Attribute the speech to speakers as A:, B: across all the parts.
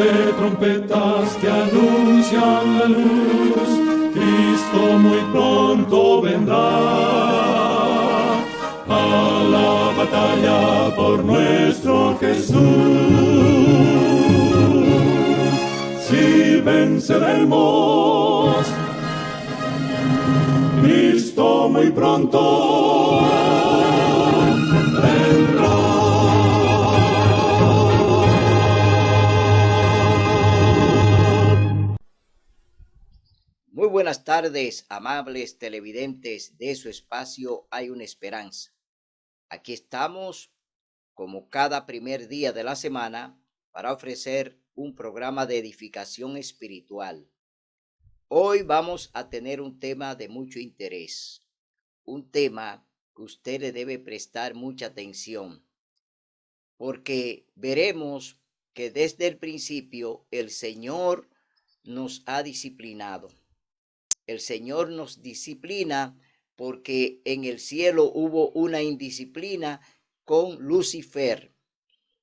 A: de trompetas que anuncian la luz, Cristo muy pronto vendrá a la batalla por nuestro Jesús. Si venceremos, Cristo muy pronto vendrá.
B: Muy buenas tardes, amables televidentes de su espacio Hay una Esperanza. Aquí estamos, como cada primer día de la semana, para ofrecer un programa de edificación espiritual. Hoy vamos a tener un tema de mucho interés, un tema que usted le debe prestar mucha atención, porque veremos que desde el principio el Señor nos ha disciplinado. El Señor nos disciplina porque en el cielo hubo una indisciplina con Lucifer,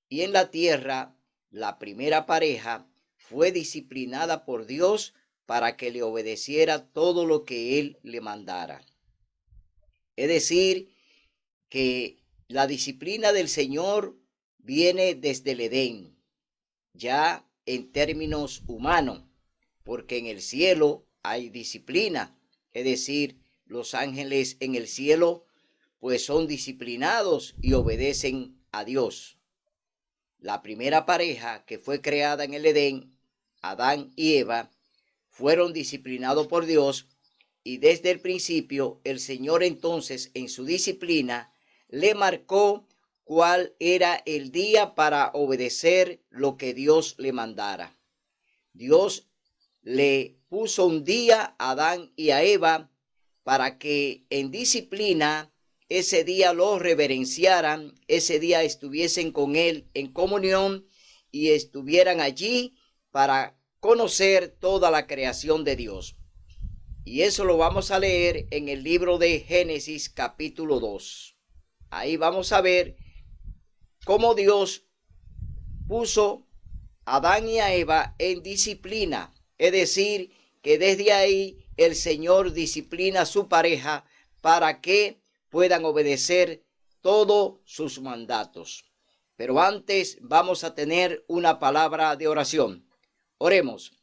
B: y en la tierra la primera pareja fue disciplinada por Dios para que le obedeciera todo lo que Él le mandara. Es decir, que la disciplina del Señor viene desde el Edén, ya en términos humanos, porque en el cielo hay disciplina, es decir, los ángeles en el cielo pues son disciplinados y obedecen a Dios. La primera pareja que fue creada en el Edén, Adán y Eva, fueron disciplinados por Dios, y desde el principio el Señor entonces en su disciplina le marcó cuál era el día para obedecer lo que Dios le mandara. Dios le puso un día a Adán y a Eva para que en disciplina ese día lo reverenciaran, ese día estuviesen con Él en comunión y estuvieran allí para conocer toda la creación de Dios. Y eso lo vamos a leer en el libro de Génesis capítulo 2. Ahí vamos a ver cómo Dios puso a Adán y a Eva en disciplina. Es decir, que desde ahí el Señor disciplina a su pareja para que puedan obedecer todos sus mandatos. Pero antes vamos a tener una palabra de oración. Oremos.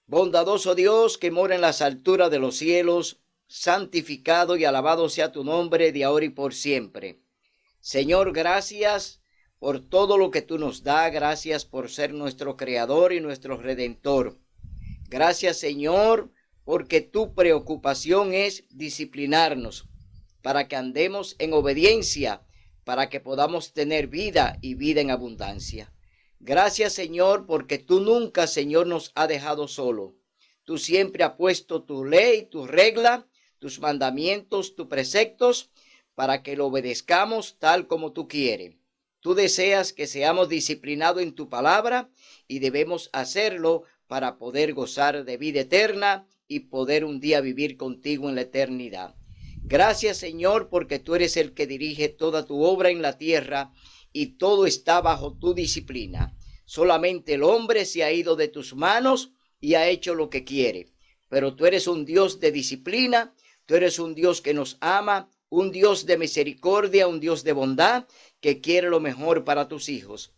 B: Bondadoso Dios que mora en las alturas de los cielos, santificado y alabado sea tu nombre de ahora y por siempre. Señor, gracias por todo lo que tú nos das, gracias por ser nuestro Creador y nuestro Redentor. Gracias, Señor, porque tu preocupación es disciplinarnos para que andemos en obediencia, para que podamos tener vida y vida en abundancia. Gracias, Señor, porque tú nunca, Señor, nos has dejado solo. Tú siempre has puesto tu ley, tu regla, tus mandamientos, tus preceptos, para que lo obedezcamos tal como tú quieres. Tú deseas que seamos disciplinados en tu palabra y debemos hacerlo para poder gozar de vida eterna y poder un día vivir contigo en la eternidad. Gracias, Señor, porque tú eres el que dirige toda tu obra en la tierra y todo está bajo tu disciplina. Solamente el hombre se ha ido de tus manos y ha hecho lo que quiere. Pero tú eres un Dios de disciplina, tú eres un Dios que nos ama, un Dios de misericordia, un Dios de bondad que quiere lo mejor para tus hijos.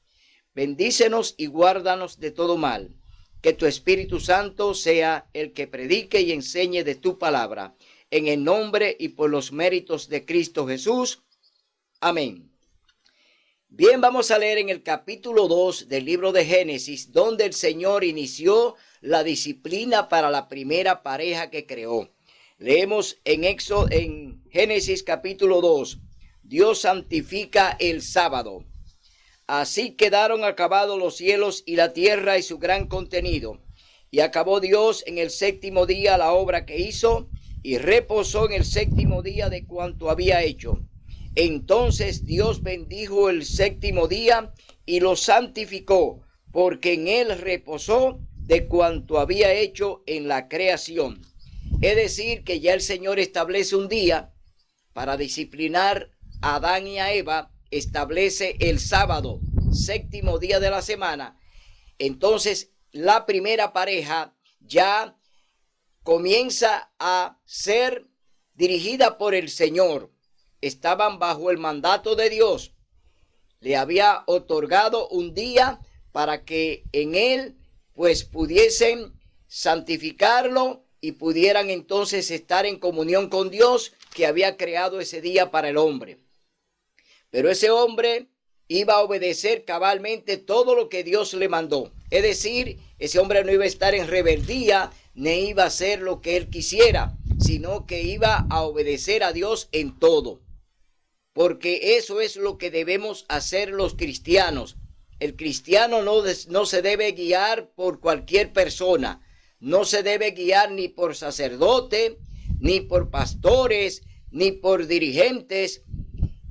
B: Bendícenos y guárdanos de todo mal. Que tu Espíritu Santo sea el que predique y enseñe de tu palabra. En el nombre y por los méritos de Cristo Jesús. Amén. Bien, vamos a leer en el capítulo 2 del libro de Génesis, donde el Señor inició la disciplina para la primera pareja que creó. Leemos en Génesis capítulo 2. Dios santifica el sábado. Así quedaron acabados los cielos y la tierra y su gran contenido. Y acabó Dios en el séptimo día la obra que hizo, y reposó en el séptimo día de cuanto había hecho. Entonces Dios bendijo el séptimo día y lo santificó, porque en él reposó de cuanto había hecho en la creación. Es decir, que ya el Señor establece un día para disciplinar a Adán y a Eva, establece el sábado, séptimo día de la semana, entonces la primera pareja ya comienza a ser dirigida por el Señor. Estaban bajo el mandato de Dios. Le había otorgado un día para que en él pues pudiesen santificarlo y pudieran entonces estar en comunión con Dios, que había creado ese día para el hombre. Pero ese hombre iba a obedecer cabalmente todo lo que Dios le mandó. Es decir, ese hombre no iba a estar en rebeldía, ni iba a hacer lo que él quisiera, sino que iba a obedecer a Dios en todo. Porque eso es lo que debemos hacer los cristianos. El cristiano no se debe guiar por cualquier persona. No se debe guiar ni por sacerdote, ni por pastores, ni por dirigentes.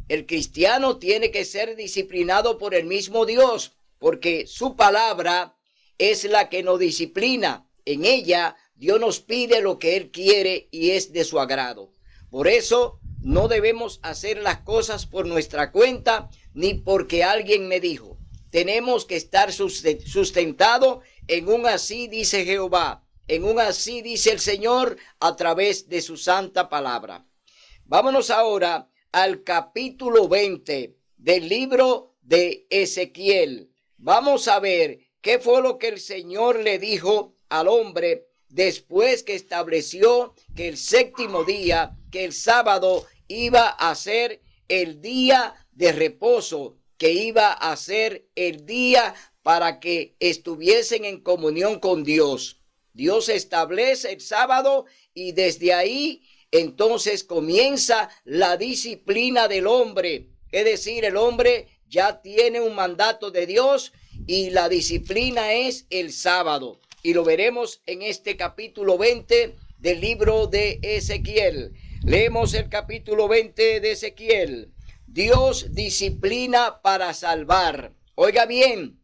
B: El cristiano tiene que ser disciplinado por el mismo Dios, porque su palabra es la que nos disciplina. En ella Dios nos pide lo que Él quiere y es de su agrado. Por eso no debemos hacer las cosas por nuestra cuenta ni porque alguien me dijo. Tenemos que estar sustentados en un así dice Jehová, en un así dice el Señor a través de su santa palabra. Vámonos ahora al capítulo 20 del libro de Ezequiel. Vamos a ver qué fue lo que el Señor le dijo al hombre después que estableció que el séptimo día, que el sábado iba a ser el día de reposo, que iba a ser el día para que estuviesen en comunión con Dios. Dios establece el sábado y desde ahí entonces comienza la disciplina del hombre. Es decir, el hombre ya tiene un mandato de Dios y la disciplina es el sábado. Y lo veremos en este capítulo 20 del libro de Ezequiel. Leemos el capítulo 20 de Ezequiel. Dios disciplina para salvar. Oiga bien,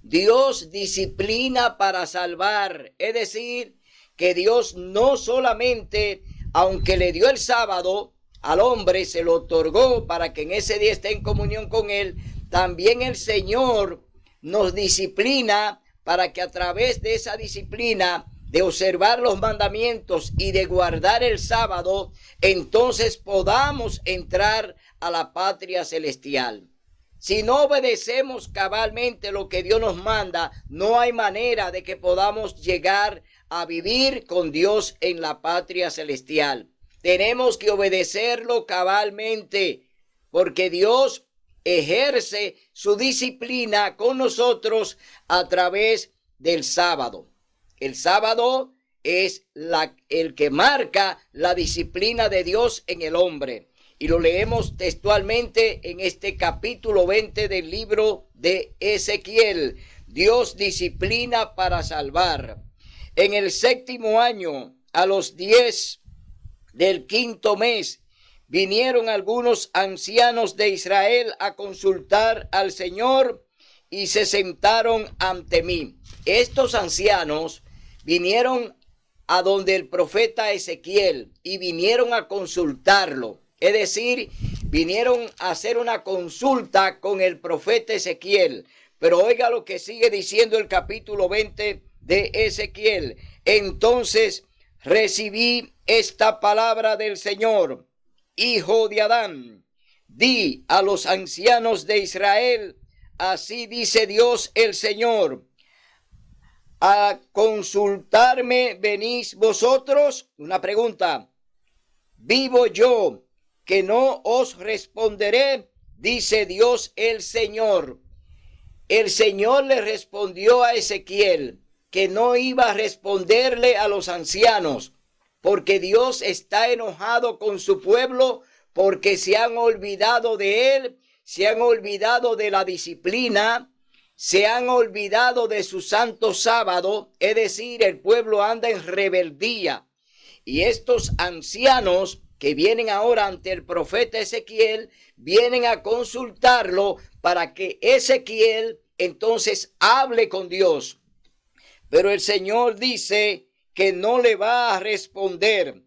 B: Dios disciplina para salvar. Es decir, que Dios no solamente, aunque le dio el sábado al hombre, se lo otorgó para que en ese día esté en comunión con Él, también el Señor nos disciplina para que a través de esa disciplina de observar los mandamientos y de guardar el sábado, entonces podamos entrar a la patria celestial. Si no obedecemos cabalmente lo que Dios nos manda, no hay manera de que podamos llegar a vivir con Dios en la patria celestial. Tenemos que obedecerlo cabalmente, porque Dios ejerce su disciplina con nosotros a través del sábado. El sábado es el que marca la disciplina de Dios en el hombre. Y lo leemos textualmente en este capítulo 20 del libro de Ezequiel. Dios disciplina para salvar. En el séptimo año, a los 10 del quinto mes, vinieron algunos ancianos de Israel a consultar al Señor y se sentaron ante mí. Estos ancianos vinieron a donde el profeta Ezequiel y vinieron a consultarlo. Es decir, vinieron a hacer una consulta con el profeta Ezequiel. Pero oiga lo que sigue diciendo el capítulo 20 de Ezequiel. Entonces recibí esta palabra del Señor. Hijo de Adán, di a los ancianos de Israel, así dice Dios el Señor. ¿A consultarme venís vosotros? Una pregunta. Vivo yo, que no os responderé, dice Dios el Señor. El Señor le respondió a Ezequiel que no iba a responderle a los ancianos, porque Dios está enojado con su pueblo, porque se han olvidado de él, se han olvidado de la disciplina, se han olvidado de su santo sábado, es decir, el pueblo anda en rebeldía. Y estos ancianos que vienen ahora ante el profeta Ezequiel, vienen a consultarlo para que Ezequiel entonces hable con Dios. Pero el Señor dice que no le va a responder.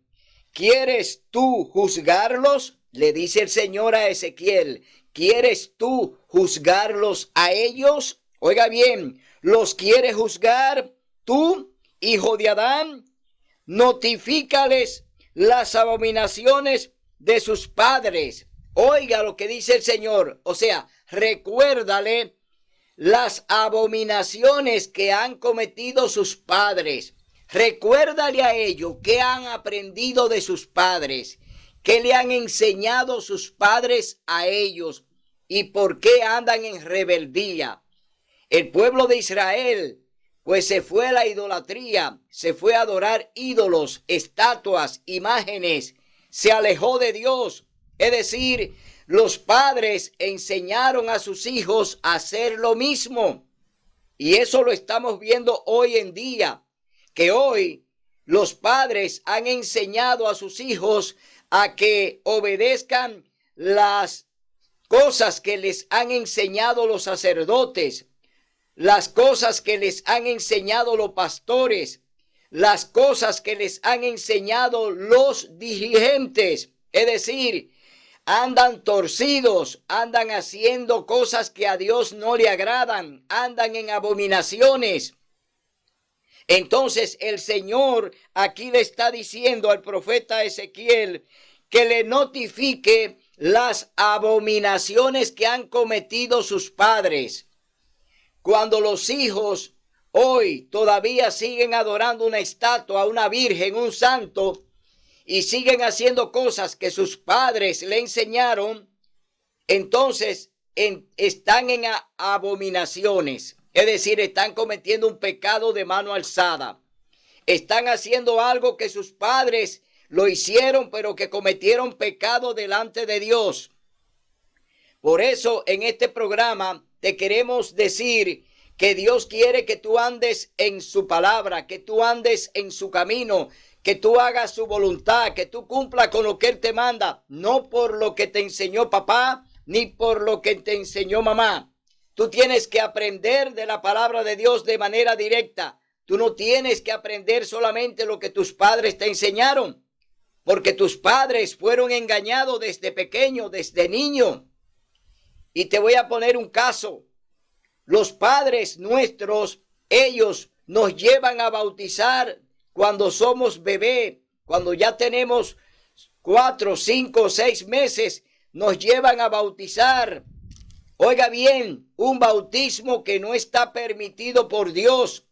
B: ¿Quieres tú juzgarlos? Le dice el Señor a Ezequiel. ¿Quieres tú juzgarlos a ellos? Oiga bien, ¿los quieres juzgar tú, hijo de Adán? Notifícales las abominaciones de sus padres. Oiga lo que dice el Señor. O sea, recuérdale las abominaciones que han cometido sus padres. Recuérdale a ellos qué han aprendido de sus padres, qué le han enseñado sus padres a ellos y por qué andan en rebeldía. El pueblo de Israel, pues se fue a la idolatría, se fue a adorar ídolos, estatuas, imágenes, se alejó de Dios. Es decir, los padres enseñaron a sus hijos a hacer lo mismo. Y eso lo estamos viendo hoy en día, que hoy los padres han enseñado a sus hijos a que obedezcan las cosas que les han enseñado los sacerdotes, las cosas que les han enseñado los pastores, las cosas que les han enseñado los dirigentes. Es decir, andan torcidos, andan haciendo cosas que a Dios no le agradan, andan en abominaciones. Entonces el Señor aquí le está diciendo al profeta Ezequiel que le notifique las abominaciones que han cometido sus padres. Cuando los hijos hoy todavía siguen adorando una estatua, una virgen, un santo, y siguen haciendo cosas que sus padres le enseñaron, entonces están en abominaciones. Es decir, están cometiendo un pecado de mano alzada. Están haciendo algo que sus padres lo hicieron, pero que cometieron pecado delante de Dios. Por eso en este programa te queremos decir que Dios quiere que tú andes en su palabra, que tú andes en su camino, que tú hagas su voluntad, que tú cumplas con lo que Él te manda, no por lo que te enseñó papá, ni por lo que te enseñó mamá. Tú tienes que aprender de la palabra de Dios de manera directa. Tú no tienes que aprender solamente lo que tus padres te enseñaron, porque tus padres fueron engañados desde pequeño, desde niño. Y te voy a poner un caso. Los padres nuestros, ellos nos llevan a bautizar cuando somos bebé, cuando ya tenemos 4, 5, 6 meses, nos llevan a bautizar. Oiga bien, un bautismo que no está permitido por Dios.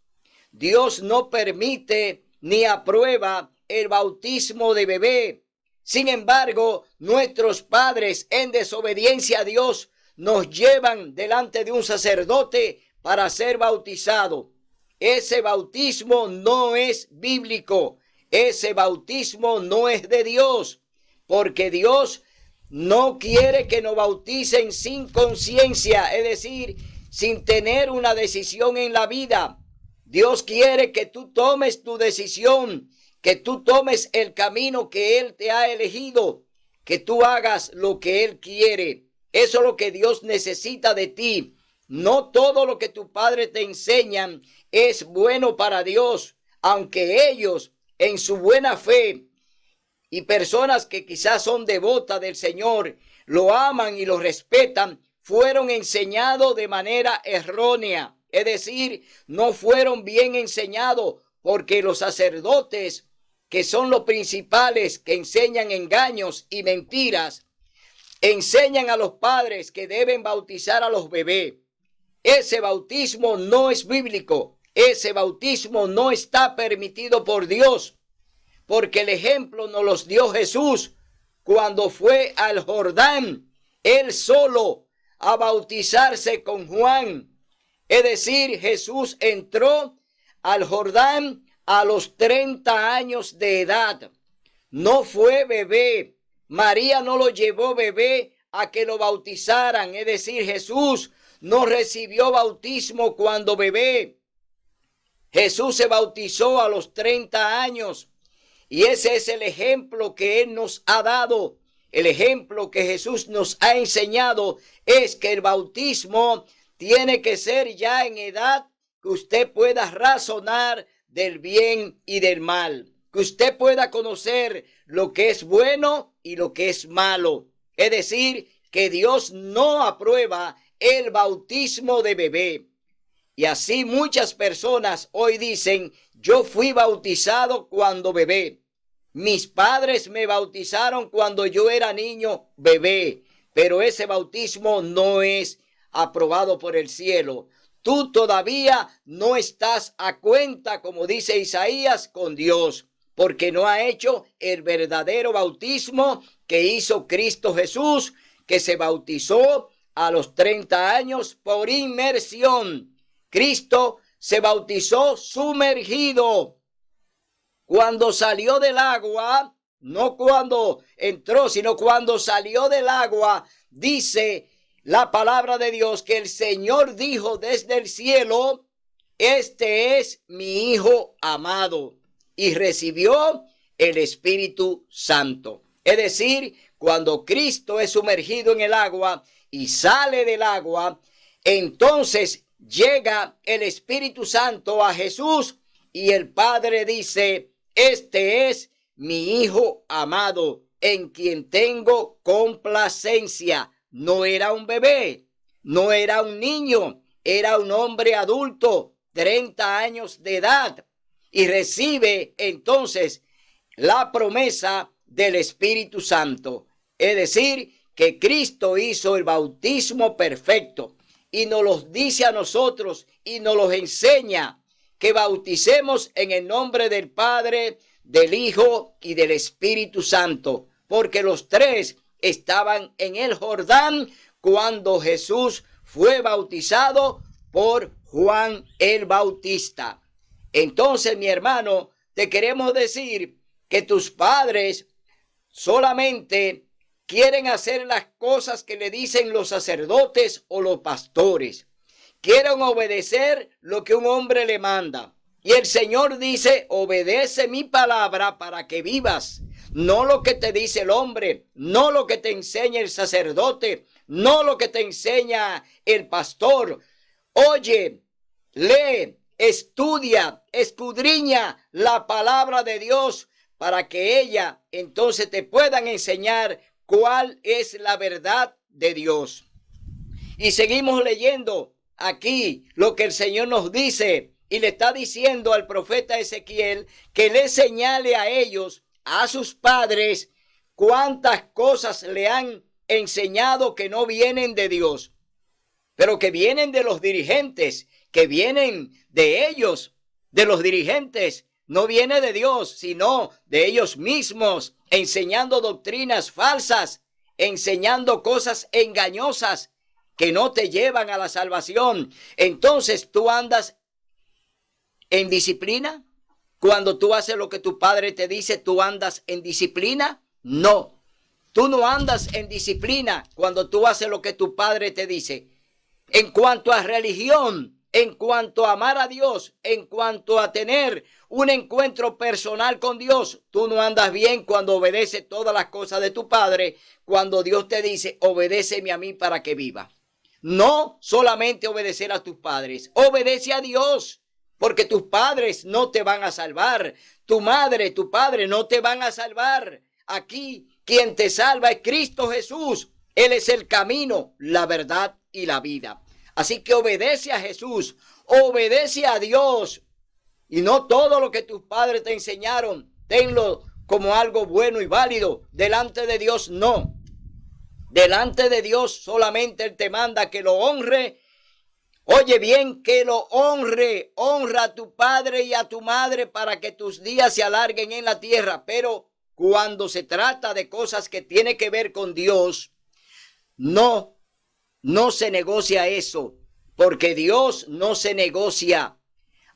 B: Dios no permite ni aprueba el bautismo de bebé. Sin embargo, nuestros padres en desobediencia a Dios nos llevan delante de un sacerdote para ser bautizado. Ese bautismo no es bíblico. Ese bautismo no es de Dios, porque Dios no quiere que nos bauticen sin conciencia, es decir, sin tener una decisión en la vida. Dios quiere que tú tomes tu decisión, que tú tomes el camino que Él te ha elegido, que tú hagas lo que Él quiere. Eso es lo que Dios necesita de ti. No todo lo que tus padres te enseñan es bueno para Dios, aunque ellos en su buena fe y personas que quizás son devotas del Señor, lo aman y lo respetan, fueron enseñados de manera errónea. Es decir, no fueron bien enseñados, porque los sacerdotes, que son los principales que enseñan engaños y mentiras, enseñan a los padres que deben bautizar a los bebés. Ese bautismo no es bíblico. Ese bautismo no está permitido por Dios, porque el ejemplo nos los dio Jesús cuando fue al Jordán, él solo, a bautizarse con Juan. Es decir, Jesús entró al Jordán a los 30 años de edad. No fue bebé. María no lo llevó bebé a que lo bautizaran. Es decir, Jesús no recibió bautismo cuando bebé. Jesús se bautizó a los 30 años. Y ese es el ejemplo que Él nos ha dado. El ejemplo que Jesús nos ha enseñado es que el bautismo tiene que ser ya en edad que usted pueda razonar del bien y del mal, que usted pueda conocer lo que es bueno y lo que es malo. Es decir, que Dios no aprueba el bautismo de bebé. Y así muchas personas hoy dicen, yo fui bautizado cuando bebé. Mis padres me bautizaron cuando yo era niño, bebé. Pero ese bautismo no es aprobado por el cielo. Tú todavía no estás a cuenta, como dice Isaías, con Dios, porque no ha hecho el verdadero bautismo que hizo Cristo Jesús, que se bautizó a los 30 años por inmersión. Cristo se bautizó sumergido. Cuando salió del agua, no cuando entró, sino cuando salió del agua, dice la palabra de Dios que el Señor dijo desde el cielo, este es mi Hijo amado, y recibió el Espíritu Santo. Es decir, cuando Cristo es sumergido en el agua y sale del agua, entonces llega el Espíritu Santo a Jesús y el Padre dice, este es mi Hijo amado, en quien tengo complacencia. No era un bebé, no era un niño, era un hombre adulto, 30 años de edad, y recibe entonces la promesa del Espíritu Santo. Es decir, que Cristo hizo el bautismo perfecto y nos los dice a nosotros y nos los enseña que bauticemos en el nombre del Padre, del Hijo y del Espíritu Santo, porque los tres estaban en el Jordán cuando Jesús fue bautizado por Juan el Bautista. Entonces, mi hermano, te queremos decir que tus padres solamente quieren hacer las cosas que le dicen los sacerdotes o los pastores. Quieren obedecer lo que un hombre le manda. Y el Señor dice, obedece mi palabra para que vivas. No lo que te dice el hombre, no lo que te enseña el sacerdote, no lo que te enseña el pastor. Oye, lee, estudia, escudriña la palabra de Dios para que ella entonces te puedan enseñar cuál es la verdad de Dios. Y seguimos leyendo aquí lo que el Señor nos dice y le está diciendo al profeta Ezequiel que le señale a ellos, a sus padres, cuántas cosas le han enseñado que no vienen de Dios, pero que vienen de los dirigentes, que vienen de ellos, de los dirigentes. No viene de Dios, sino de ellos mismos, enseñando doctrinas falsas, enseñando cosas engañosas que no te llevan a la salvación. Entonces, ¿tú andas en disciplina? Cuando tú haces lo que tu padre te dice, ¿tú andas en disciplina? No, tú no andas en disciplina cuando tú haces lo que tu padre te dice. En cuanto a religión, en cuanto a amar a Dios, en cuanto a tener un encuentro personal con Dios, tú no andas bien cuando obedeces todas las cosas de tu padre, cuando Dios te dice, obedéceme a mí para que viva. No solamente obedecer a tus padres, obedece a Dios, porque tus padres no te van a salvar. Tu madre, tu padre no te van a salvar. Aquí quien te salva es Cristo Jesús. Él es el camino, la verdad y la vida. Así que obedece a Jesús, obedece a Dios. Y no todo lo que tus padres te enseñaron, tenlo como algo bueno y válido. Delante de Dios no. Delante de Dios solamente Él te manda que lo honre. Oye bien, que lo honre. Honra a tu padre y a tu madre para que tus días se alarguen en la tierra. Pero cuando se trata de cosas que tienen que ver con Dios, no se negocia eso, porque Dios no se negocia.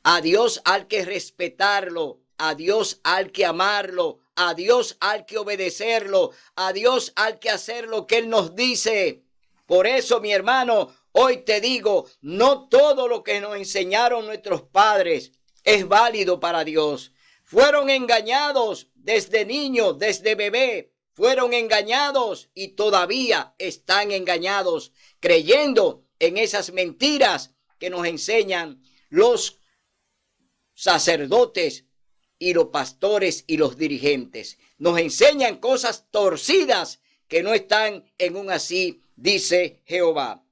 B: A Dios hay que respetarlo, a Dios hay que amarlo, a Dios hay que obedecerlo, a Dios hay que hacer lo que Él nos dice. Por eso, mi hermano, hoy te digo, no todo lo que nos enseñaron nuestros padres es válido para Dios. Fueron engañados desde niños, desde bebé. Fueron engañados y todavía están engañados, creyendo en esas mentiras que nos enseñan los sacerdotes y los pastores y los dirigentes. Nos enseñan cosas torcidas que no están en un así, dice Jehová.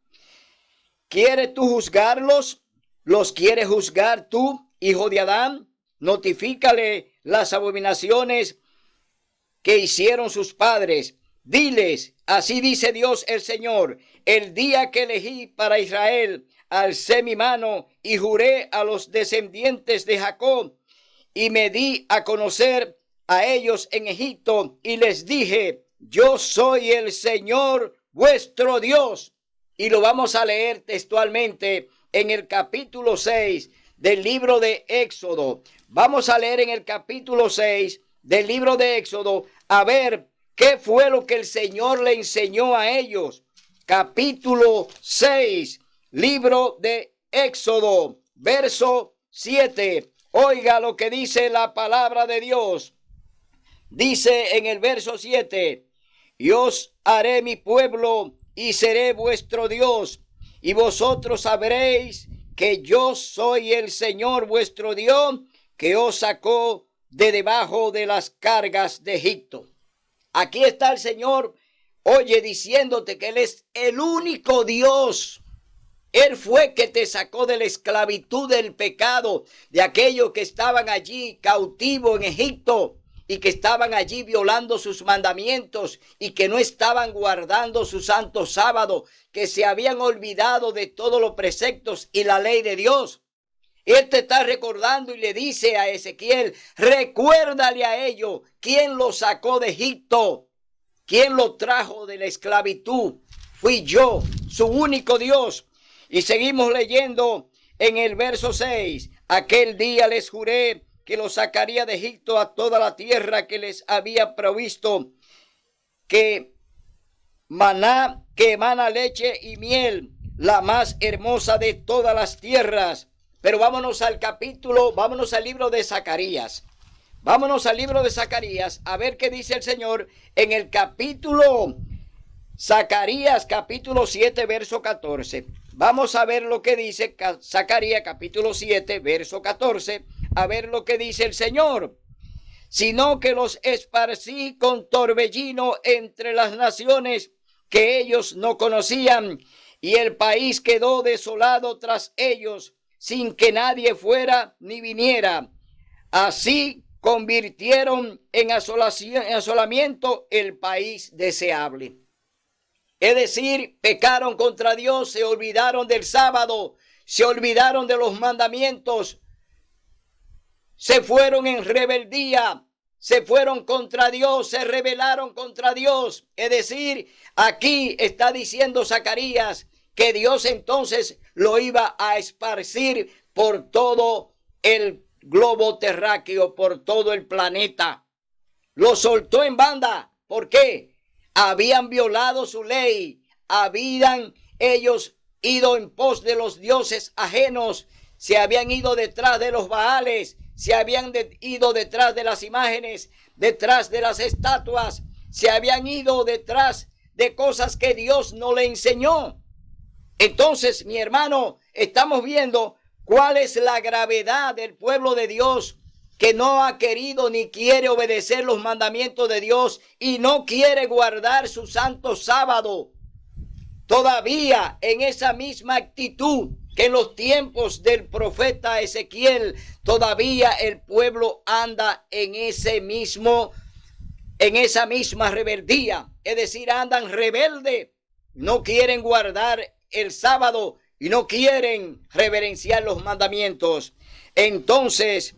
B: ¿Quieres tú juzgarlos? ¿Los quieres juzgar tú, hijo de Adán? Notifícale las abominaciones que hicieron sus padres. Diles, así dice Dios el Señor, el día que elegí para Israel, alcé mi mano y juré a los descendientes de Jacob y me di a conocer a ellos en Egipto y les dije, yo soy el Señor vuestro Dios. Y lo vamos a leer textualmente en el capítulo 6 del libro de Éxodo. Vamos a leer en el capítulo 6 del libro de Éxodo a ver qué fue lo que el Señor le enseñó a ellos. Capítulo 6, libro de Éxodo, verso 7. Oiga lo que dice la palabra de Dios. Dice en el verso 7, y os haré mi pueblo y seré vuestro Dios, y vosotros sabréis que yo soy el Señor vuestro Dios, que os sacó de debajo de las cargas de Egipto. Aquí está el Señor, oye, diciéndote que Él es el único Dios. Él fue que te sacó de la esclavitud del pecado, de aquellos que estaban allí cautivos en Egipto y que estaban allí violando sus mandamientos y que no estaban guardando su santo sábado, que se habían olvidado de todos los preceptos y la ley de Dios. Él te está recordando y le dice a Ezequiel, recuérdale a ellos quién lo sacó de Egipto, quién lo trajo de la esclavitud. Fui yo, su único Dios. Y seguimos leyendo en el verso 6. Aquel día les juré que los sacaría de Egipto a toda la tierra que les había provisto, que emana leche y miel, la más hermosa de todas las tierras. Pero vámonos al libro de Zacarías. Vámonos al libro de Zacarías a ver qué dice el Señor en el capítulo Zacarías, capítulo 7, verso 14. Vamos a ver lo que dice Zacarías, capítulo 7, verso 14. A ver lo que dice el Señor. Sino que los esparcí con torbellino entre las naciones que ellos no conocían, y el país quedó desolado tras ellos, sin que nadie fuera ni viniera. Así convirtieron en asolamiento el país deseable. Es decir, pecaron contra Dios, se olvidaron del sábado, se olvidaron de los mandamientos, se fueron en rebeldía, se fueron contra Dios, se rebelaron contra Dios. Es decir, aquí está diciendo Zacarías que Dios entonces lo iba a esparcir por todo el globo terráqueo, por todo el planeta. Lo soltó en banda. ¿Por qué? Habían violado su ley, habían ellos ido en pos de los dioses ajenos, se habían ido detrás de los baales, se habían ido detrás de las imágenes, detrás de las estatuas, se habían ido detrás de cosas que Dios no le enseñó. Entonces, mi hermano, estamos viendo cuál es la gravedad del pueblo de Dios, que no ha querido ni quiere obedecer los mandamientos de Dios y no quiere guardar su santo sábado. Todavía en esa misma actitud que en los tiempos del profeta Ezequiel, todavía el pueblo anda en esa misma rebeldía. Es decir, andan rebeldes, no quieren guardar el sábado y no quieren reverenciar los mandamientos. Entonces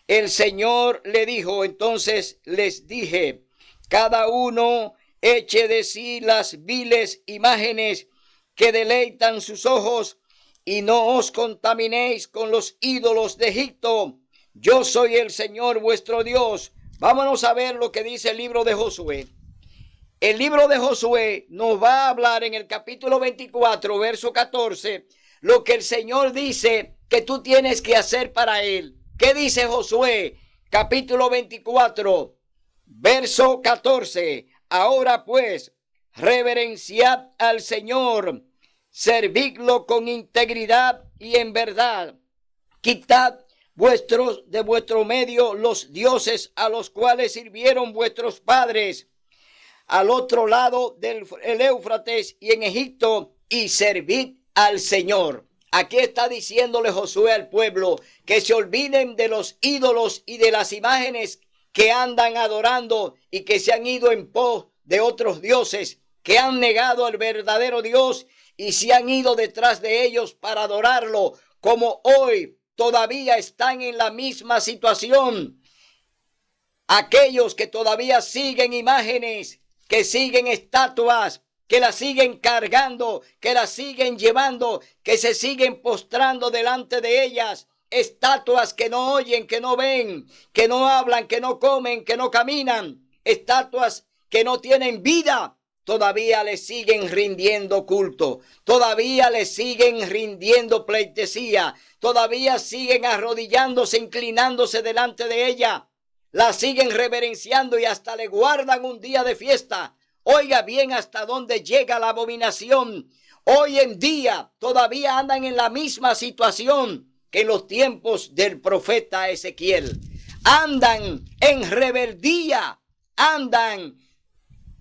B: el Señor le dijo, entonces les dije, cada uno eche de sí las viles imágenes que deleitan sus ojos y no os contaminéis con los ídolos de Egipto. Yo soy el Señor vuestro Dios. Vámonos a ver lo que dice el libro de Josué. El libro de Josué nos va a hablar en el capítulo 24, verso 14, lo que el Señor dice que tú tienes que hacer para Él. ¿Qué dice Josué? Capítulo 24, verso 14. Ahora pues, reverenciad al Señor, servidlo con integridad y en verdad. Quitad de vuestro medio los dioses a los cuales sirvieron vuestros padres al otro lado del Éufrates y en Egipto, y servid al Señor. Aquí está diciéndole Josué al pueblo que se olviden de los ídolos y de las imágenes que andan adorando y que se han ido en pos de otros dioses, que han negado al verdadero Dios y se han ido detrás de ellos para adorarlo, como hoy todavía están en la misma situación. Aquellos que todavía siguen imágenes, que siguen estatuas, que las siguen cargando, que las siguen llevando, que se siguen postrando delante de ellas. Estatuas que no oyen, que no ven, que no hablan, que no comen, que no caminan. Estatuas que no tienen vida. Todavía le siguen rindiendo culto. Todavía le siguen rindiendo pleitesía. Todavía siguen arrodillándose, inclinándose delante de ella. La siguen reverenciando y hasta le guardan un día de fiesta. Oiga bien hasta dónde llega la abominación. Hoy en día todavía andan en la misma situación que en los tiempos del profeta Ezequiel. Andan en rebeldía, andan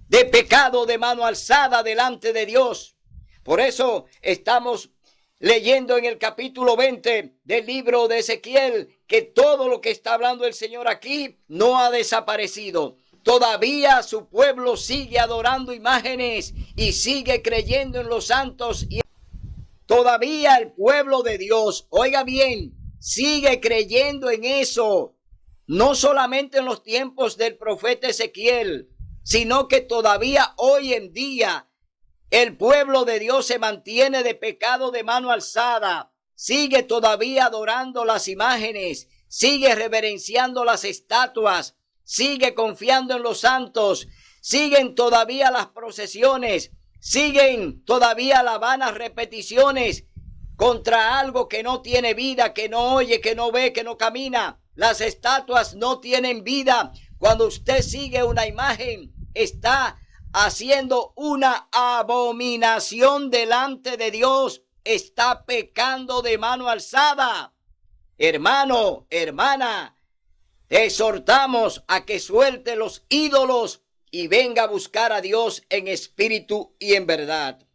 B: de pecado de mano alzada delante de Dios. Por eso estamos leyendo en el capítulo 20 del libro de Ezequiel que todo lo que está hablando el Señor aquí no ha desaparecido. Todavía su pueblo sigue adorando imágenes y sigue creyendo en los santos. Y todavía el pueblo de Dios, oiga bien, sigue creyendo en eso. No solamente en los tiempos del profeta Ezequiel, sino que todavía hoy en día el pueblo de Dios se mantiene de pecado de mano alzada. Sigue todavía adorando las imágenes, sigue reverenciando las estatuas, sigue confiando en los santos, siguen todavía las procesiones, siguen todavía las vanas repeticiones contra algo que no tiene vida, que no oye, que no ve, que no camina. Las estatuas no tienen vida. Cuando usted sigue una imagen, está haciendo una abominación delante de Dios, está pecando de mano alzada. Hermano, hermana, te exhortamos a que suelte los ídolos y venga a buscar a Dios en espíritu y en verdad.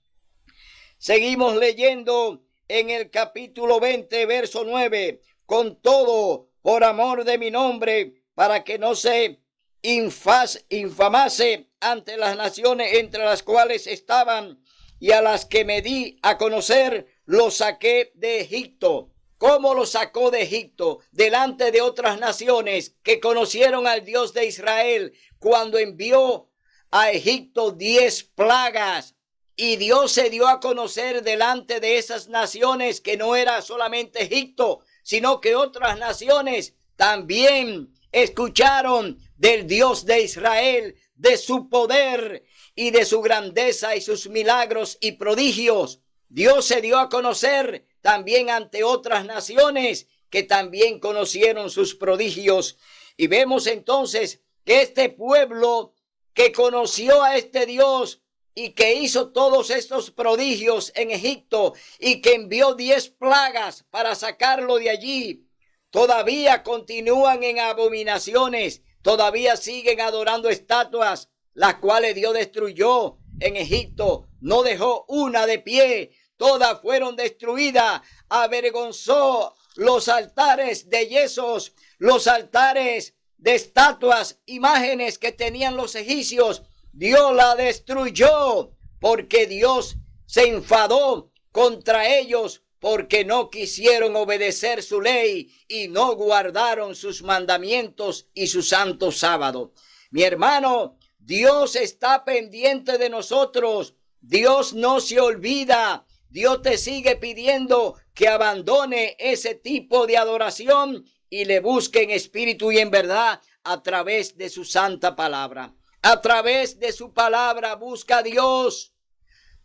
B: Seguimos leyendo en el capítulo 20, verso 9. Con todo, por amor de mi nombre, para que no se infamase ante las naciones entre las cuales estaban y a las que me di a conocer, los saqué de Egipto. ¿Cómo los sacó de Egipto? Delante de otras naciones que conocieron al Dios de Israel cuando envió a Egipto 10 plagas. Y Dios se dio a conocer delante de esas naciones que no era solamente Egipto, sino que otras naciones también escucharon del Dios de Israel, de su poder y de su grandeza y sus milagros y prodigios. Dios se dio a conocer también ante otras naciones que también conocieron sus prodigios. Y vemos entonces que este pueblo que conoció a este Dios y que hizo todos estos prodigios en Egipto y que envió 10 plagas para sacarlo de allí, todavía continúan en abominaciones, todavía siguen adorando estatuas, las cuales Dios destruyó en Egipto. No dejó una de pie, todas fueron destruidas. Avergonzó los altares de yesos, los altares de estatuas, imágenes que tenían los egipcios. Dios la destruyó porque Dios se enfadó contra ellos porque no quisieron obedecer su ley y no guardaron sus mandamientos y su santo sábado. Mi hermano, Dios está pendiente de nosotros. Dios no se olvida. Dios te sigue pidiendo que abandone ese tipo de adoración y le busque en espíritu y en verdad a través de su santa palabra. A través de su palabra busca a Dios.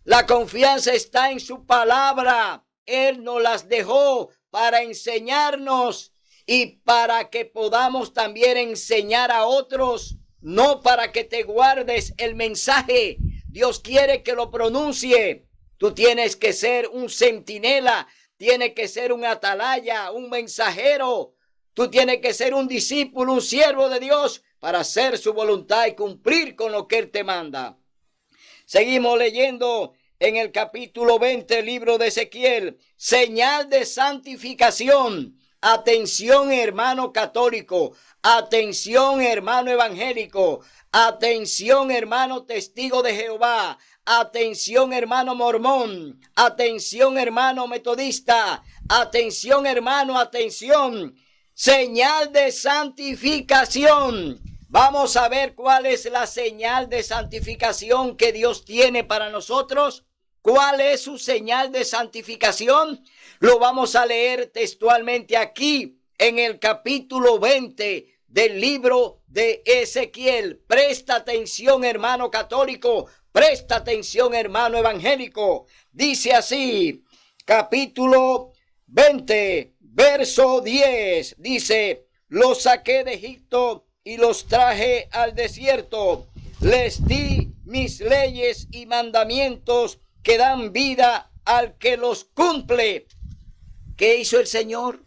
B: La confianza está en su palabra. Él nos las dejó para enseñarnos y para que podamos también enseñar a otros, no para que te guardes el mensaje. Dios quiere que lo pronuncie. Tú tienes que ser un centinela, tienes que ser un atalaya, un mensajero. Tú tienes que ser un discípulo, un siervo de Dios para hacer su voluntad y cumplir con lo que Él te manda. Seguimos leyendo en el capítulo 20, libro de Ezequiel, señal de santificación. Atención, hermano católico, atención, hermano evangélico, atención, hermano testigo de Jehová, atención, hermano mormón, atención, hermano metodista, atención, hermano, atención. Señal de santificación. Vamos a ver cuál es la señal de santificación que Dios tiene para nosotros. ¿Cuál es su señal de santificación? Lo vamos a leer textualmente aquí en el capítulo 20 del libro de Ezequiel. Presta atención, hermano católico. Presta atención, hermano evangélico. Dice así, capítulo 20, verso 10. Dice, los saqué de Egipto y los traje al desierto. Les di mis leyes y mandamientos que dan vida al que los cumple. ¿Qué hizo el Señor?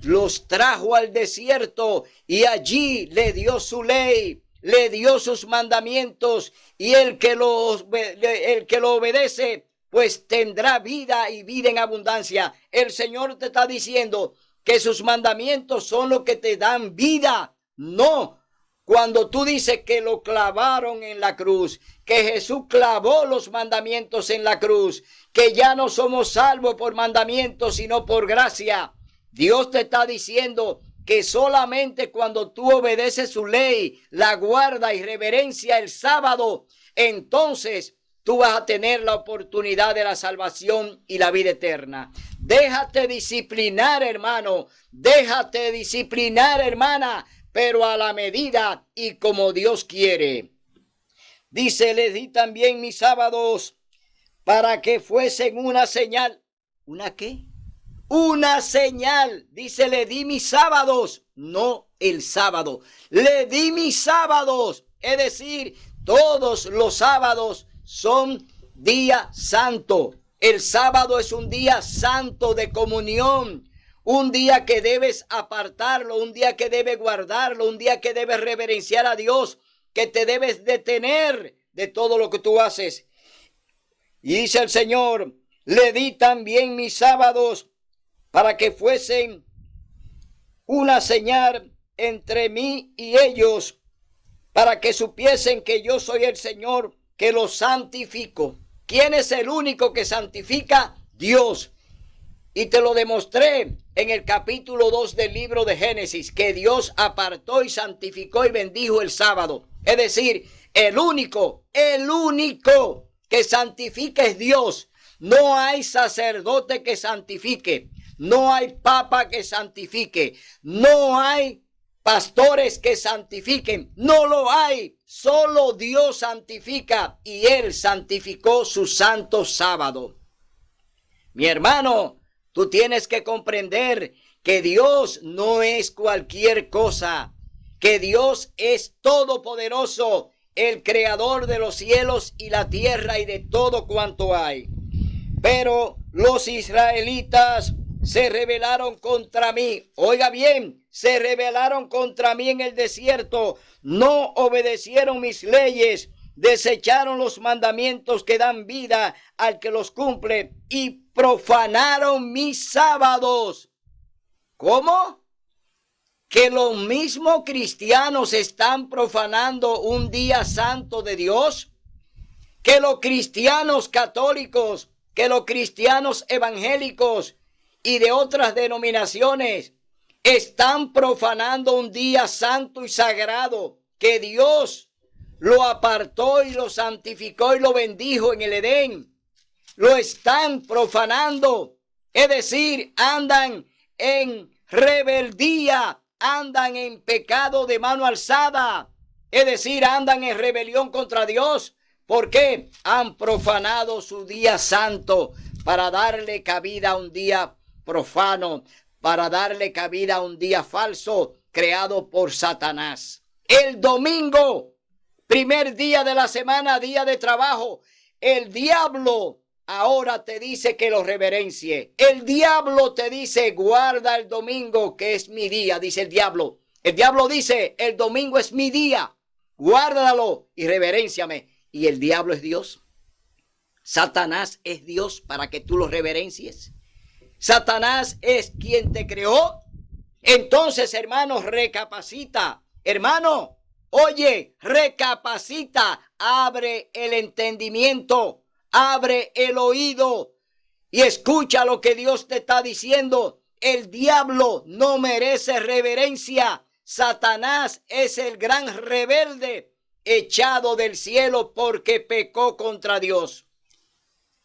B: Los trajo al desierto y allí le dio su ley, le dio sus mandamientos, y el que lo obedece pues tendrá vida y vida en abundancia. El Señor te está diciendo que sus mandamientos son los que te dan vida. No, cuando tú dices que lo clavaron en la cruz, que Jesús clavó los mandamientos en la cruz, que ya no somos salvos por mandamientos sino por gracia. Dios te está diciendo que solamente cuando tú obedeces su ley, la guarda y reverencia el sábado, entonces tú vas a tener la oportunidad de la salvación y la vida eterna. Déjate disciplinar, hermano. Déjate disciplinar, hermana, pero a la medida y como Dios quiere. Dice, les di también mis sábados para que fuesen una señal. ¿Una qué? Una señal. Dice, le di mis sábados, no el sábado. Le di mis sábados. Es decir, todos los sábados son día santo. El sábado es un día santo de comunión. Un día que debes apartarlo, un día que debes guardarlo, un día que debes reverenciar a Dios, que te debes detener de todo lo que tú haces. Y dice el Señor, le di también mis sábados para que fuesen una señal entre mí y ellos, para que supiesen que yo soy el Señor, que los santifico. ¿Quién es el único que santifica? Dios. Y te lo demostré en el capítulo 2 del libro de Génesis, que Dios apartó y santificó y bendijo el sábado. Es decir, el único que santifica es Dios. No hay sacerdote que santifique. No hay papa que santifique. No hay pastores que santifiquen. No lo hay. Solo Dios santifica, y Él santificó su santo sábado. Mi hermano, tú tienes que comprender que Dios no es cualquier cosa, que Dios es todopoderoso, el creador de los cielos y la tierra y de todo cuanto hay. Pero los israelitas se rebelaron contra mí. Oiga bien, se rebelaron contra mí en el desierto. No obedecieron mis leyes, desecharon los mandamientos que dan vida al que los cumple y profanaron mis sábados. ¿Cómo? Que los mismos cristianos están profanando un día santo de Dios. Que los cristianos católicos, que los cristianos evangélicos y de otras denominaciones están profanando un día santo y sagrado que Dios lo apartó y lo santificó y lo bendijo en el Edén. Lo están profanando, es decir, andan en rebeldía, andan en pecado de mano alzada, es decir, andan en rebelión contra Dios. ¿Por qué? Han profanado su día santo para darle cabida a un día profano, para darle cabida a un día falso creado por Satanás. El domingo, primer día de la semana, día de trabajo, el diablo ahora te dice que lo reverencie. El diablo te dice, guarda el domingo que es mi día, dice el diablo. El diablo dice, el domingo es mi día, guárdalo y reverénciame. ¿Y el diablo es Dios? ¿Satanás es Dios para que tú lo reverencies? ¿Satanás es quien te creó? Entonces, hermano, recapacita. Hermano, oye, recapacita. Abre el entendimiento, abre el oído y escucha lo que Dios te está diciendo. El diablo no merece reverencia. Satanás es el gran rebelde echado del cielo porque pecó contra Dios.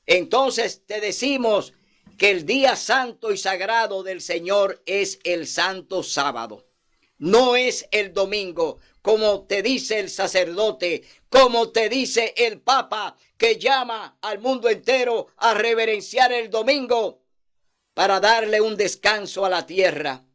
B: Entonces te decimos que el día santo y sagrado del Señor es el santo sábado. No es el domingo, como te dice el sacerdote, como te dice el Papa, que llama al mundo entero a reverenciar el domingo para darle un descanso a la tierra.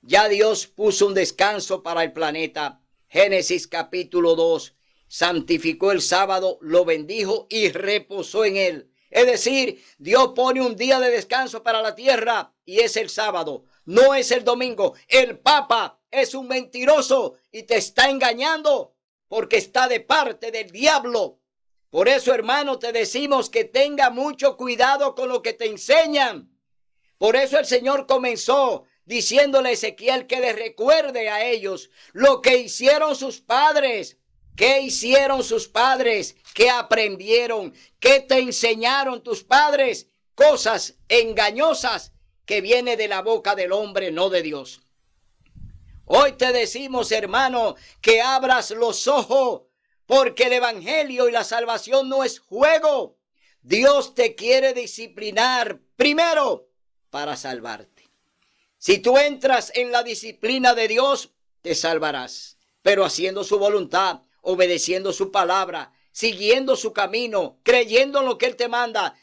B: Ya Dios puso un descanso para el planeta. Génesis capítulo 2. Santificó el sábado, lo bendijo y reposó en él. Es decir, Dios pone un día de descanso para la tierra y es el sábado, no es el domingo. El Papa es un mentiroso y te está engañando porque está de parte del diablo. Por eso, hermano, te decimos que tenga mucho cuidado con lo que te enseñan. Por eso el Señor comenzó diciéndole a Ezequiel que le recuerde a ellos lo que hicieron sus padres. ¿Qué hicieron sus padres? ¿Qué aprendieron? ¿Qué te enseñaron tus padres? Cosas engañosas que vienen de la boca del hombre, no de Dios. Hoy te decimos, hermano, que abras los ojos, porque el evangelio y la salvación no es juego. Dios te quiere disciplinar primero para salvarte. Si tú entras en la disciplina de Dios, te salvarás, pero haciendo su voluntad, obedeciendo su palabra, siguiendo su camino, creyendo en lo que Él te manda,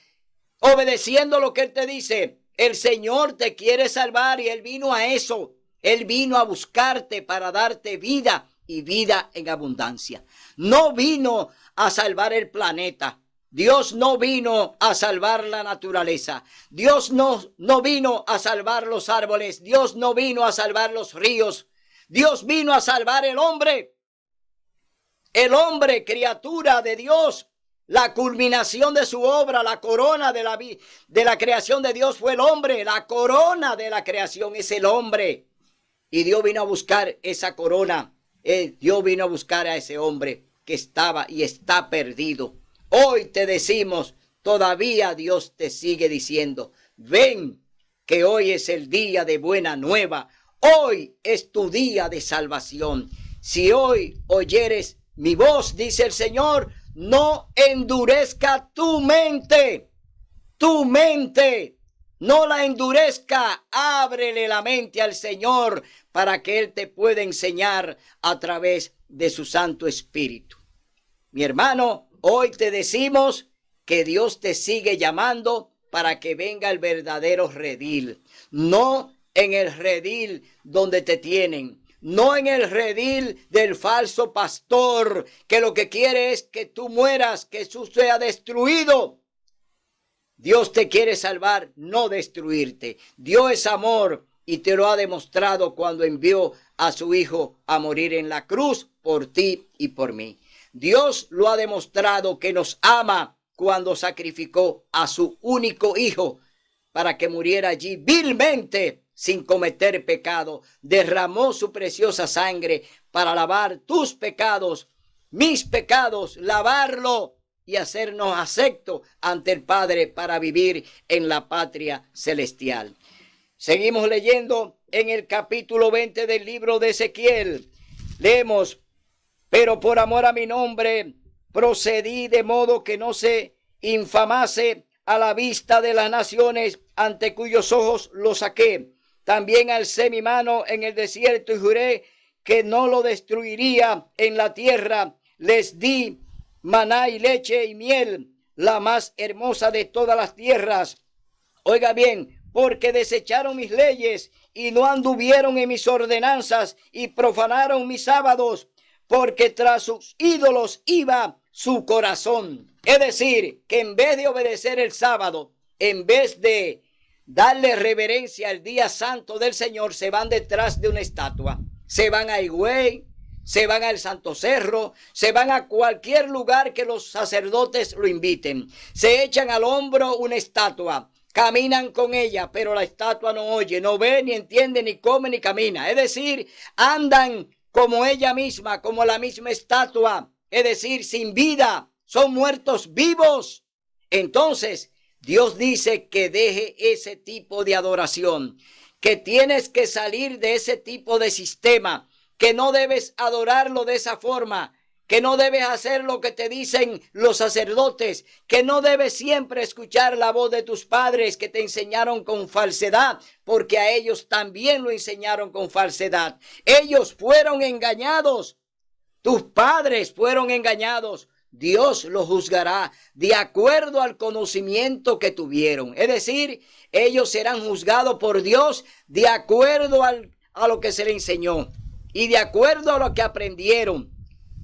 B: obedeciendo lo que Él te dice. El Señor te quiere salvar y Él vino a eso. Él vino a buscarte para darte vida y vida en abundancia. No vino a salvar el planeta. Dios no vino a salvar la naturaleza. Dios no vino a salvar los árboles. Dios no vino a salvar los ríos. Dios vino a salvar el hombre. El hombre, criatura de Dios, la culminación de su obra, la corona de la creación de Dios fue el hombre. La corona de la creación es el hombre. Y Dios vino a buscar esa corona. Dios vino a buscar a ese hombre que estaba y está perdido. Hoy te decimos, todavía Dios te sigue diciendo, ven, que hoy es el día de buena nueva. Hoy es tu día de salvación. Si hoy oyeres mi voz, dice el Señor, no endurezca tu mente, no la endurezca. Ábrele la mente al Señor para que Él te pueda enseñar a través de su Santo Espíritu. Mi hermano, hoy te decimos que Dios te sigue llamando para que venga el verdadero redil, no en el redil donde te tienen, no en el redil del falso pastor, que lo que quiere es que tú mueras, que tú seas destruido. Dios te quiere salvar, no destruirte. Dios es amor y te lo ha demostrado cuando envió a su Hijo a morir en la cruz por ti y por mí. Dios lo ha demostrado que nos ama cuando sacrificó a su único Hijo para que muriera allí vilmente sin cometer pecado. Derramó su preciosa sangre para lavar tus pecados, mis pecados, lavarlo y hacernos aceptos ante el Padre para vivir en la patria celestial. Seguimos leyendo en el capítulo 20 del libro de Ezequiel. Leemos: pero por amor a mi nombre procedí de modo que no se infamase a la vista de las naciones ante cuyos ojos lo saqué. También alcé mi mano en el desierto y juré que no lo destruiría en la tierra. Les di maná y leche y miel, la más hermosa de todas las tierras. Oiga bien, porque desecharon mis leyes y no anduvieron en mis ordenanzas y profanaron mis sábados, porque tras sus ídolos iba su corazón. Es decir, que en vez de obedecer el sábado, en vez de darle reverencia al día santo del Señor, se van detrás de una estatua. Se van a Higüey, se van al Santo Cerro, se van a cualquier lugar que los sacerdotes lo inviten. Se echan al hombro una estatua, caminan con ella, pero la estatua no oye, no ve, ni entiende, ni come, ni camina. Es decir, andan como ella misma, como la misma estatua, es decir, sin vida, son muertos vivos. Entonces, Dios dice que deje ese tipo de adoración, que tienes que salir de ese tipo de sistema, que no debes adorarlo de esa forma, que no debes hacer lo que te dicen los sacerdotes, que no debes siempre escuchar la voz de tus padres que te enseñaron con falsedad, porque a ellos también lo enseñaron con falsedad. Ellos fueron engañados, tus padres fueron engañados. Dios los juzgará de acuerdo al conocimiento que tuvieron. Es decir, ellos serán juzgados por Dios de acuerdo a lo que se les enseñó y de acuerdo a lo que aprendieron.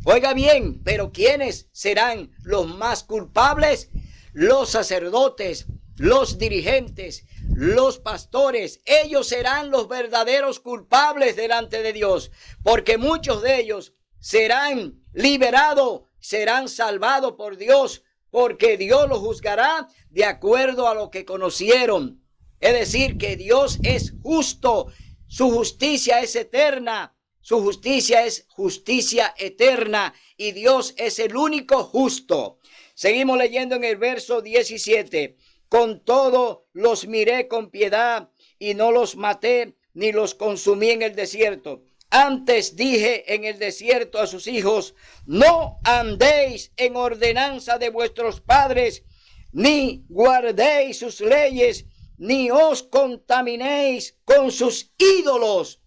B: Oiga bien, pero ¿quiénes serán los más culpables? Los sacerdotes, los dirigentes, los pastores. Ellos serán los verdaderos culpables delante de Dios, porque muchos de ellos serán liberados, serán salvados por Dios, porque Dios los juzgará de acuerdo a lo que conocieron. Es decir, que Dios es justo, su justicia es eterna, su justicia es justicia eterna y Dios es el único justo. Seguimos leyendo en el verso 17. Con todo los miré con piedad y no los maté ni los consumí en el desierto. Antes dije en el desierto a sus hijos, no andéis en ordenanza de vuestros padres, ni guardéis sus leyes, ni os contaminéis con sus ídolos.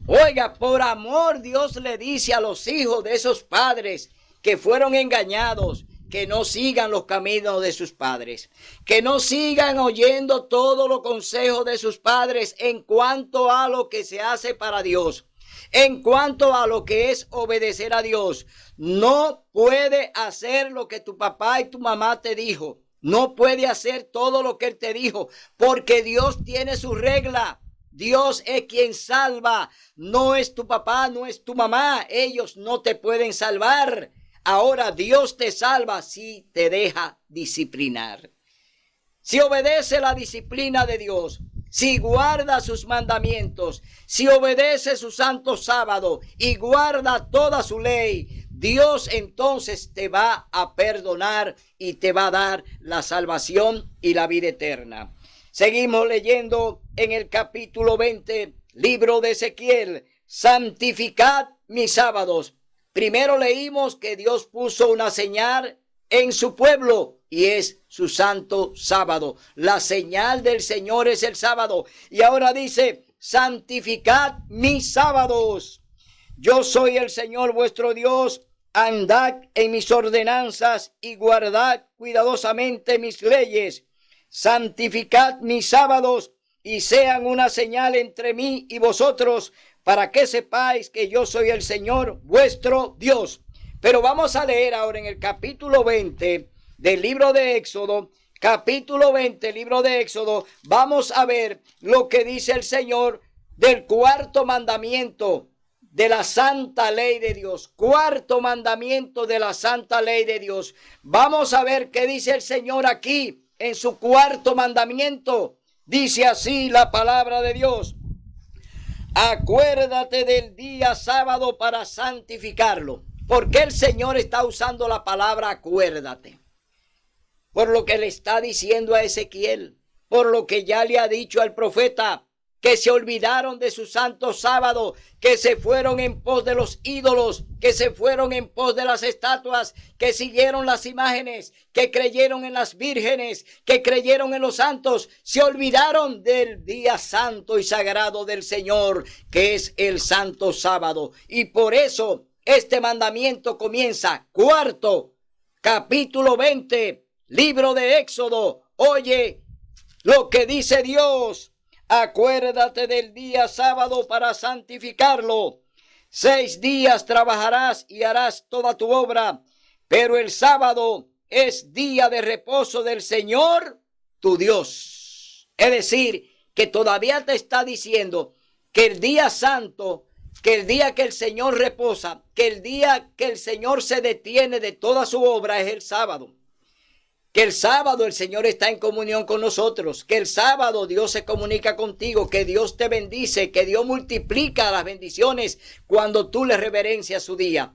B: Oiga, por amor Dios le dice a los hijos de esos padres que fueron engañados, que no sigan los caminos de sus padres, que no sigan oyendo todos los consejos de sus padres en cuanto a lo que se hace para Dios, en cuanto a lo que es obedecer a Dios. No puede hacer lo que tu papá y tu mamá te dijo, no puede hacer todo lo que él te dijo, porque Dios tiene su regla. Dios es quien salva, no es tu papá, no es tu mamá, ellos no te pueden salvar. Ahora Dios te salva si te deja disciplinar. Si obedece la disciplina de Dios, si guarda sus mandamientos, si obedece su santo sábado y guarda toda su ley, Dios entonces te va a perdonar y te va a dar la salvación y la vida eterna. Seguimos leyendo en el capítulo 20, libro de Ezequiel, santificad mis sábados. Primero leímos que Dios puso una señal en su pueblo y es su santo sábado. La señal del Señor es el sábado. Y ahora dice, santificad mis sábados. Yo soy el Señor vuestro Dios. Andad en mis ordenanzas y guardad cuidadosamente mis leyes. Santificad mis sábados y sean una señal entre mí y vosotros, para que sepáis que yo soy el Señor vuestro Dios. Pero vamos a leer ahora en el capítulo 20 del libro de Éxodo, capítulo 20, libro de Éxodo, vamos a ver lo que dice el Señor del cuarto mandamiento de la santa ley de Dios. Cuarto mandamiento de la santa ley de Dios. Vamos a ver qué dice el Señor aquí en su cuarto mandamiento. Dice así la palabra de Dios. Acuérdate del día sábado para santificarlo. ¿Por qué el Señor está usando la palabra acuérdate? Por lo que le está diciendo a Ezequiel, por lo que ya le ha dicho al profeta, que se olvidaron de su santo sábado, que se fueron en pos de los ídolos, que se fueron en pos de las estatuas, que siguieron las imágenes, que creyeron en las vírgenes, que creyeron en los santos, se olvidaron del día santo y sagrado del Señor, que es el santo sábado. Y por eso este mandamiento comienza, cuarto, capítulo 20, libro de Éxodo. Oye lo que dice Dios. Acuérdate del día sábado para santificarlo. 6 días trabajarás y harás toda tu obra, pero el sábado es día de reposo del Señor tu Dios. Es decir, que todavía te está diciendo que el día santo que el día que el Señor reposa, que el día que el Señor se detiene de toda su obra es el sábado. Que el sábado el Señor está en comunión con nosotros, que el sábado Dios se comunica contigo, que Dios te bendice, que Dios multiplica las bendiciones cuando tú le reverencias su día.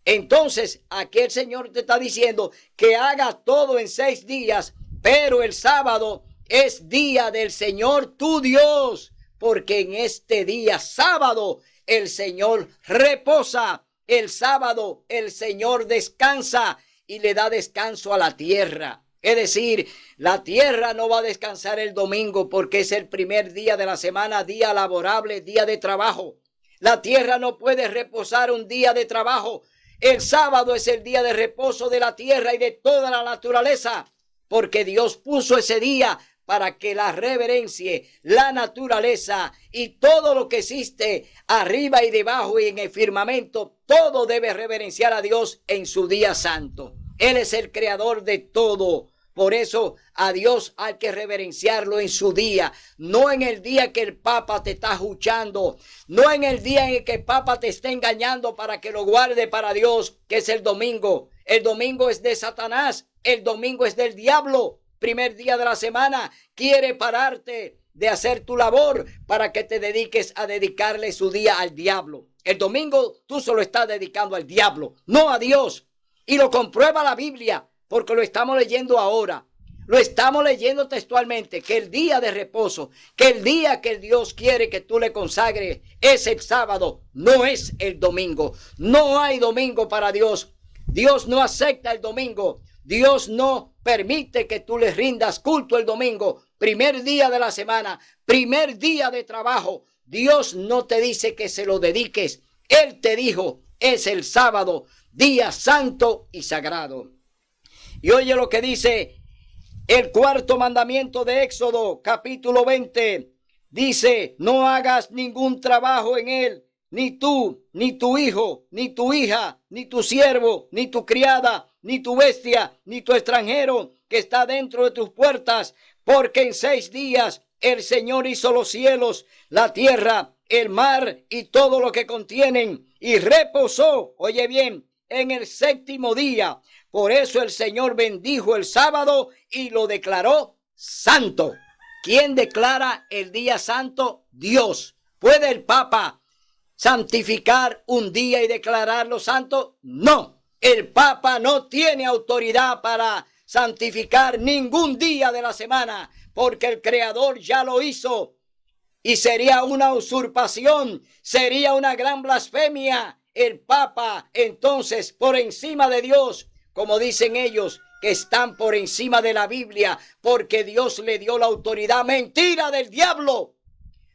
B: Entonces, aquí el Señor te está diciendo que haga todo en 6 días, pero el sábado es día del Señor tu Dios, porque en este día sábado el Señor reposa, el sábado el Señor descansa y le da descanso a la tierra. Es decir, la tierra no va a descansar el domingo porque es el primer día de la semana, día laborable, día de trabajo. La tierra no puede reposar un día de trabajo. El sábado es el día de reposo de la tierra y de toda la naturaleza, porque Dios puso ese día para que la reverencie, la naturaleza y todo lo que existe arriba y debajo y en el firmamento, todo debe reverenciar a Dios en su día santo. Él es el creador de todo. Por eso a Dios hay que reverenciarlo en su día, no en el día que el Papa te está escuchando, no en el día en el que el Papa te está engañando para que lo guarde para Dios, que es el domingo. El domingo es de Satanás, el domingo es del diablo. Primer día de la semana quiere pararte de hacer tu labor para que te dediques a dedicarle su día al diablo. El domingo tú solo estás dedicando al diablo, no a Dios. Y lo comprueba la Biblia, porque lo estamos leyendo ahora. Lo estamos leyendo textualmente, que el día de reposo, que el día que Dios quiere que tú le consagres es el sábado, no es el domingo. No hay domingo para Dios. Dios no acepta el domingo. Dios no permite que tú le rindas culto el domingo, primer día de la semana, primer día de trabajo. Dios no te dice que se lo dediques. Él te dijo, es el sábado, día santo y sagrado. Y oye lo que dice el 4º mandamiento de Éxodo, capítulo 20. Dice, no hagas ningún trabajo en él, ni tú, ni tu hijo, ni tu hija, ni tu siervo, ni tu criada, ni tu bestia, ni tu extranjero que está dentro de tus puertas, porque en 6 días el Señor hizo los cielos, la tierra, el mar y todo lo que contienen, y reposó, oye bien, en el 7º día. Por eso el Señor bendijo el sábado y lo declaró santo. ¿Quién declara el día santo? Dios. ¿Puede el Papa santificar un día y declararlo santo? No. El Papa no tiene autoridad para santificar ningún día de la semana, porque el Creador ya lo hizo. Y sería una usurpación, sería una gran blasfemia. El Papa, entonces, por encima de Dios, como dicen ellos, que están por encima de la Biblia, porque Dios le dio la autoridad. Mentira del diablo.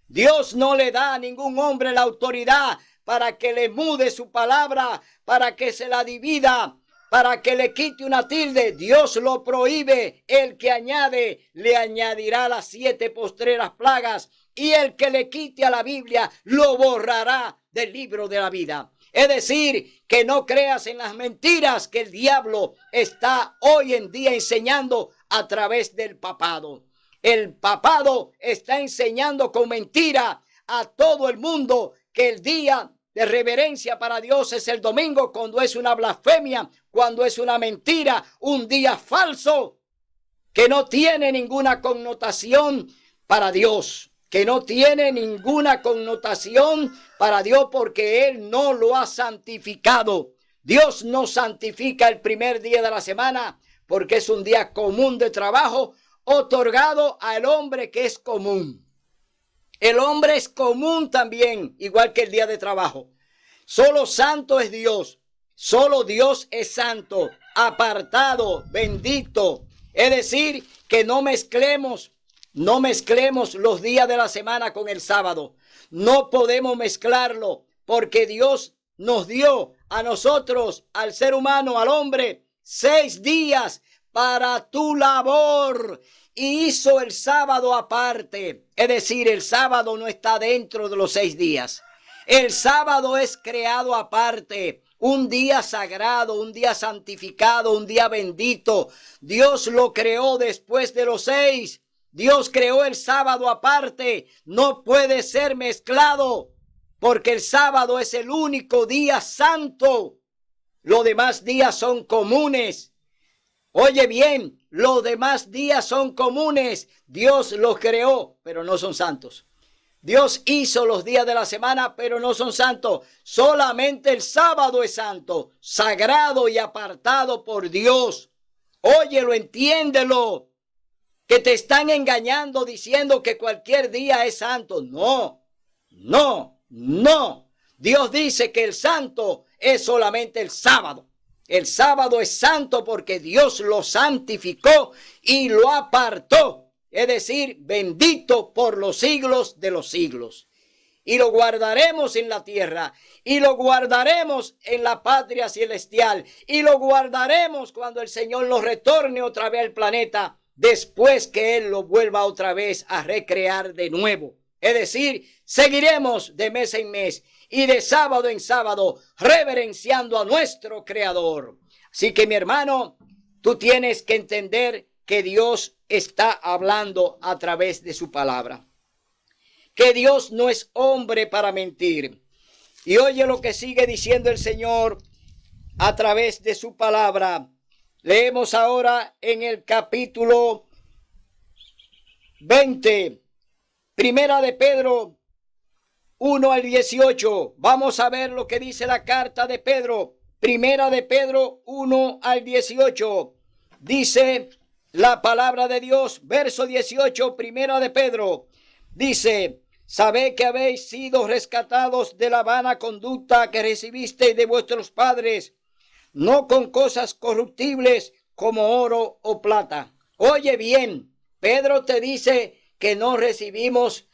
B: Dios no le da a ningún hombre la autoridad para que le mude su palabra, para que se la divida, para que le quite una tilde. Dios lo prohíbe. El que añade, le añadirá las 7 postreras plagas. Y el que le quite a la Biblia, lo borrará del libro de la vida. Es decir, que no creas en las mentiras que el diablo está hoy en día enseñando a través del papado. El papado está enseñando con mentira a todo el mundo que el día de reverencia para Dios es el domingo, cuando es una blasfemia, cuando es una mentira, un día falso que no tiene ninguna connotación para Dios. Que no tiene ninguna connotación para Dios porque Él no lo ha santificado. Dios no santifica el primer día de la semana porque es un día común de trabajo otorgado al hombre que es común. El hombre es común también, igual que el día de trabajo. Solo santo es Dios. Solo Dios es santo, apartado, bendito. Es decir, que no mezclemos los días de la semana con el sábado. No podemos mezclarlo porque Dios nos dio a nosotros, al ser humano, al hombre, 6 días para tu labor y hizo el sábado aparte. Es decir, el sábado no está dentro de los 6 días. El sábado es creado aparte. Un día sagrado, un día santificado, un día bendito. Dios lo creó después de los 6. Dios creó el sábado aparte, no puede ser mezclado. porque el sábado es el único día santo. Los demás días son comunes. Oye bien, los demás días son comunes. Dios los creó, pero no son santos. Dios hizo los días de la semana, pero no son santos. Solamente el sábado es santo, sagrado y apartado por Dios. Óyelo, entiéndelo. Que te están engañando diciendo que cualquier día es santo. No, no, no. Dios dice que el santo es solamente el sábado. El sábado es santo porque Dios lo santificó y lo apartó. Es decir, bendito por los siglos de los siglos. Y lo guardaremos en la tierra, y lo guardaremos en la patria celestial, y lo guardaremos cuando el Señor nos retorne otra vez al planeta, después que Él lo vuelva otra vez a recrear de nuevo. Es decir, seguiremos de mes en mes y de sábado en sábado reverenciando a nuestro Creador. Así que mi hermano, tú tienes que entender que Dios está hablando a través de su palabra. Que Dios no es hombre para mentir. Y oye lo que sigue diciendo el Señor a través de su palabra. Leemos ahora en el capítulo 20, Primera de Pedro 1 al 18. Vamos a ver lo que dice la carta de Pedro. Primera de Pedro 1 al 18. Dice la palabra de Dios, verso 18, Primera de Pedro. Dice: sabed que habéis sido rescatados de la vana conducta que recibisteis de vuestros padres, no con cosas corruptibles como oro o plata. Oye bien, Pedro te dice que no recibimos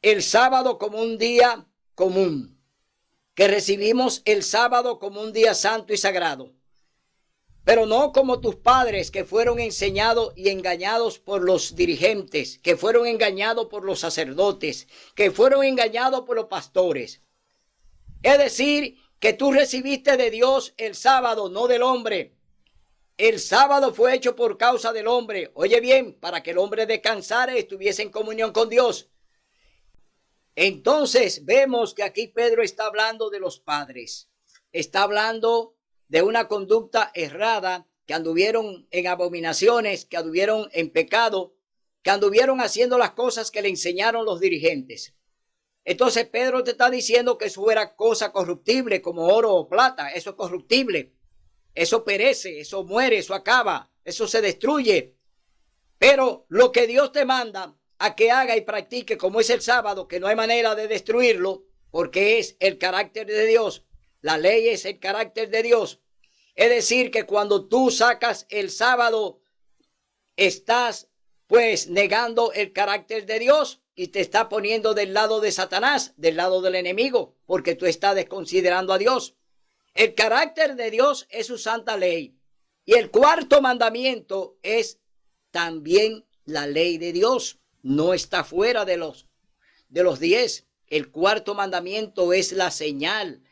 B: el sábado como un día común, que recibimos el sábado como un día santo y sagrado, pero no como tus padres que fueron enseñados y engañados por los dirigentes, que fueron engañados por los sacerdotes, que fueron engañados por los pastores. Es decir, que tú recibiste de Dios el sábado, no del hombre. El sábado fue hecho por causa del hombre. Oye bien, para que el hombre descansara y estuviese en comunión con Dios. Entonces vemos que aquí Pedro está hablando de los padres. Está hablando de una conducta errada, que anduvieron en abominaciones, que anduvieron en pecado, que anduvieron haciendo las cosas que le enseñaron los dirigentes. Entonces Pedro te está diciendo que eso era cosa corruptible como oro o plata. Eso es corruptible, eso perece, eso muere, eso acaba, eso se destruye. Pero lo que Dios te manda a que haga y practique, como es el sábado, que no hay manera de destruirlo, porque es el carácter de Dios. La ley es el carácter de Dios. Es decir, que cuando tú sacas el sábado, estás pues negando el carácter de Dios y te está poniendo del lado de Satanás, del lado del enemigo, porque tú estás desconsiderando a Dios. El carácter de Dios es su santa ley. Y el cuarto mandamiento es también la ley de Dios. No está fuera de los 10. El cuarto mandamiento es la señal.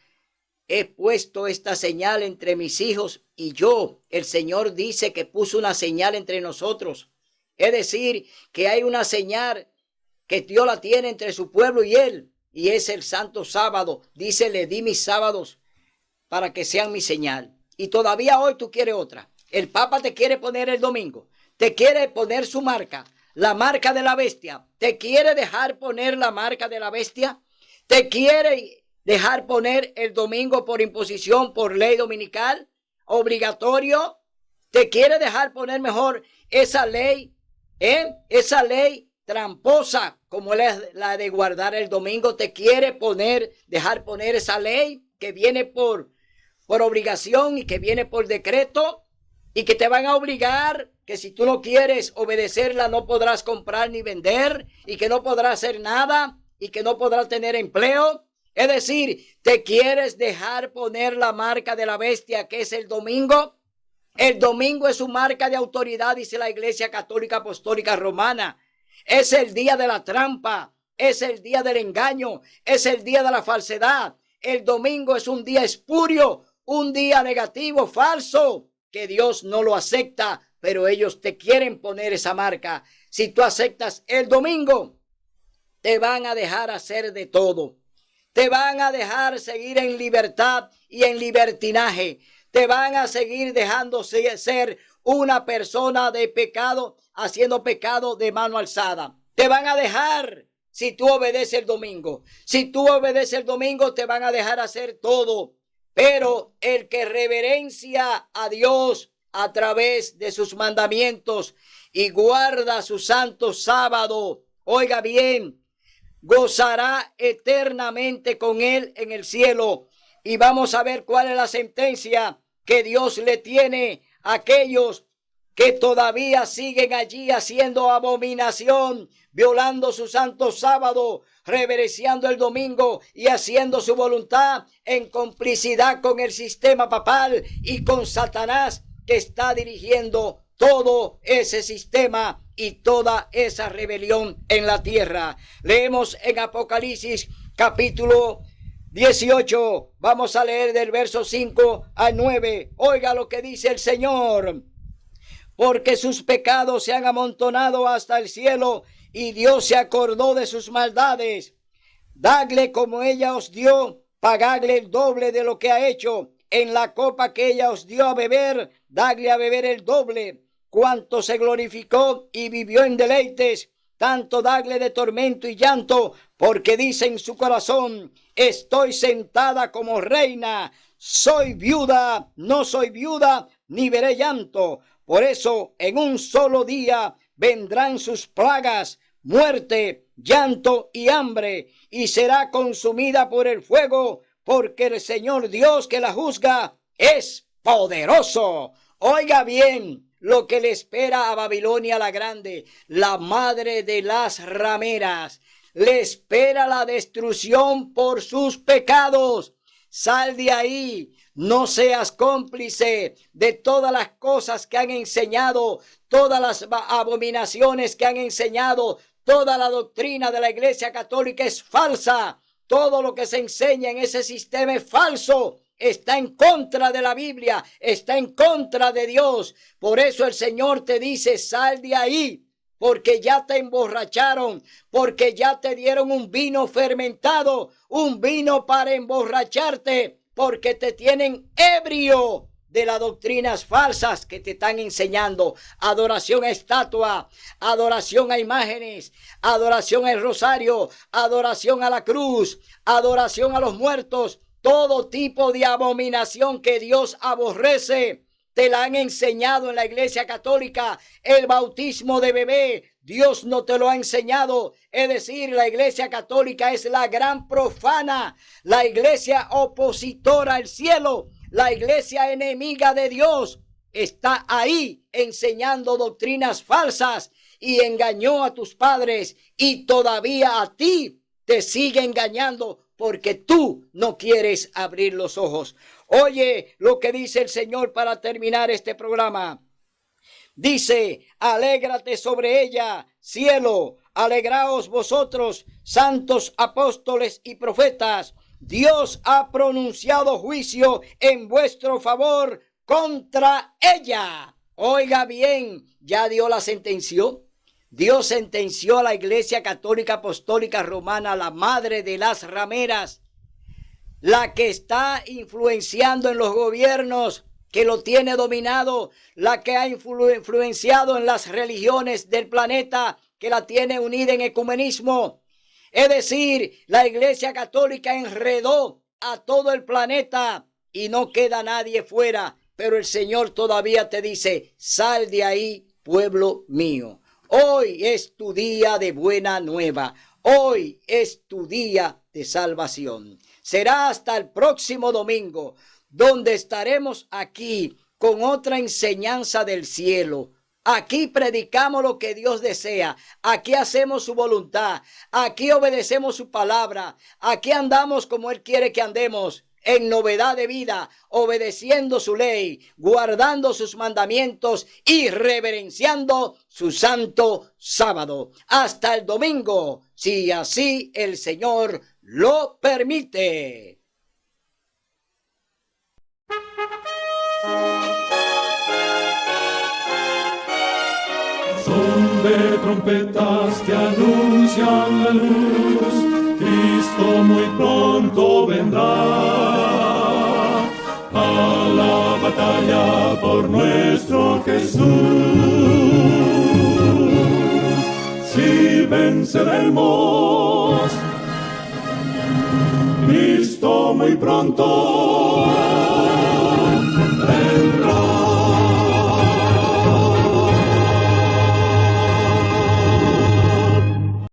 B: He puesto esta señal entre mis hijos y yo. El Señor dice que puso una señal entre nosotros. Es decir, que hay una señal que Dios la tiene entre su pueblo y Él. Y es el santo sábado. Dice, le di mis sábados para que sean mi señal. Y todavía hoy tú quieres otra. El Papa te quiere poner el domingo. Te quiere poner su marca. La marca de la bestia. ¿Te quiere dejar poner la marca de la bestia? ¿Te quiere dejar poner el domingo por imposición, por ley dominical, obligatorio? ¿Te quiere dejar poner mejor esa ley? Esa ley tramposa como la de guardar el domingo. ¿Te quiere dejar poner esa ley que viene por obligación y que viene por decreto y que te van a obligar que si tú no quieres obedecerla no podrás comprar ni vender y que no podrás hacer nada y que no podrás tener empleo? Es decir, ¿te quieres dejar poner la marca de la bestia que es el domingo? El domingo es su marca de autoridad, dice la Iglesia Católica Apostólica Romana. Es el día de la trampa, es el día del engaño, es el día de la falsedad. El domingo es un día espurio, un día negativo, falso, que Dios no lo acepta, pero ellos te quieren poner esa marca. Si tú aceptas el domingo, te van a dejar hacer de todo. te van a dejar seguir en libertad y en libertinaje. Te van a seguir dejando ser una persona de pecado, haciendo pecado de mano alzada. Te van a dejar si tú obedeces el domingo. Si tú obedeces el domingo, te van a dejar hacer todo. Pero el que reverencia a Dios a través de sus mandamientos y guarda su santo sábado, oiga bien, gozará eternamente con él en el cielo. Y vamos a ver cuál es la sentencia que Dios le tiene a aquellos que todavía siguen allí haciendo abominación, violando su santo sábado, reverenciando el domingo y haciendo su voluntad en complicidad con el sistema papal y con Satanás, que está dirigiendo todo ese sistema y toda esa rebelión en la tierra. Leemos en Apocalipsis capítulo 18, vamos a leer del verso 5 al 9. Oiga lo que dice el Señor. Porque sus pecados se han amontonado hasta el cielo y Dios se acordó de sus maldades. Dadle como ella os dio, pagadle el doble de lo que ha hecho. En la copa que ella os dio a beber, dadle a beber el doble. Cuanto se glorificó y vivió en deleites, tanto dadle de tormento y llanto, porque dice en su corazón: estoy sentada como reina, soy viuda, no soy viuda, ni veré llanto. Por eso en un solo día vendrán sus plagas, muerte, llanto y hambre, y será consumida por el fuego, porque el Señor Dios que la juzga es poderoso. Oiga bien lo que le espera a Babilonia la Grande, la madre de las rameras. Le espera la destrucción por sus pecados. Sal de ahí, no seas cómplice de todas las cosas que han enseñado, todas las abominaciones que han enseñado. Toda la doctrina de la Iglesia Católica es falsa. Todo lo que se enseña en ese sistema es falso. Está en contra de la Biblia, está en contra de Dios. Por eso el Señor te dice: sal de ahí, porque ya te emborracharon, porque ya te dieron un vino fermentado, un vino para emborracharte, porque te tienen ebrio de las doctrinas falsas que te están enseñando. Adoración a estatua, adoración a imágenes, adoración al rosario, adoración a la cruz, adoración a los muertos. Todo tipo de abominación que Dios aborrece, te la han enseñado en la Iglesia Católica. El bautismo de bebé, Dios no te lo ha enseñado. Es decir, la Iglesia Católica es la gran profana, la iglesia opositora al cielo, la iglesia enemiga de Dios. Está ahí enseñando doctrinas falsas y engañó a tus padres, y todavía a ti te sigue engañando porque tú no quieres abrir los ojos. Oye lo que dice el Señor para terminar este programa. Dice: alégrate sobre ella, cielo, alegraos vosotros, santos apóstoles y profetas. Dios ha pronunciado juicio en vuestro favor contra ella. Oiga bien, ya dio la sentencia. Dios sentenció a la Iglesia Católica Apostólica Romana, la madre de las rameras, la que está influenciando en los gobiernos, que lo tiene dominado, la que ha influenciado en las religiones del planeta, que la tiene unida en ecumenismo. Es decir, la Iglesia Católica enredó a todo el planeta y no queda nadie fuera. Pero el Señor todavía te dice: sal de ahí, pueblo mío. Hoy es tu día de buena nueva. Hoy es tu día de salvación. Será hasta el próximo domingo, donde estaremos aquí con otra enseñanza del cielo. Aquí predicamos lo que Dios desea. Aquí hacemos su voluntad. Aquí obedecemos su palabra. Aquí andamos como Él quiere que andemos, en novedad de vida, obedeciendo su ley, guardando sus mandamientos y reverenciando su santo sábado. Hasta el domingo, si así el Señor lo permite.
A: Son de trompetas que anuncian la luz, Cristo muy pronto vendrá a la batalla por nuestro Jesús. Si venceremos, Cristo muy pronto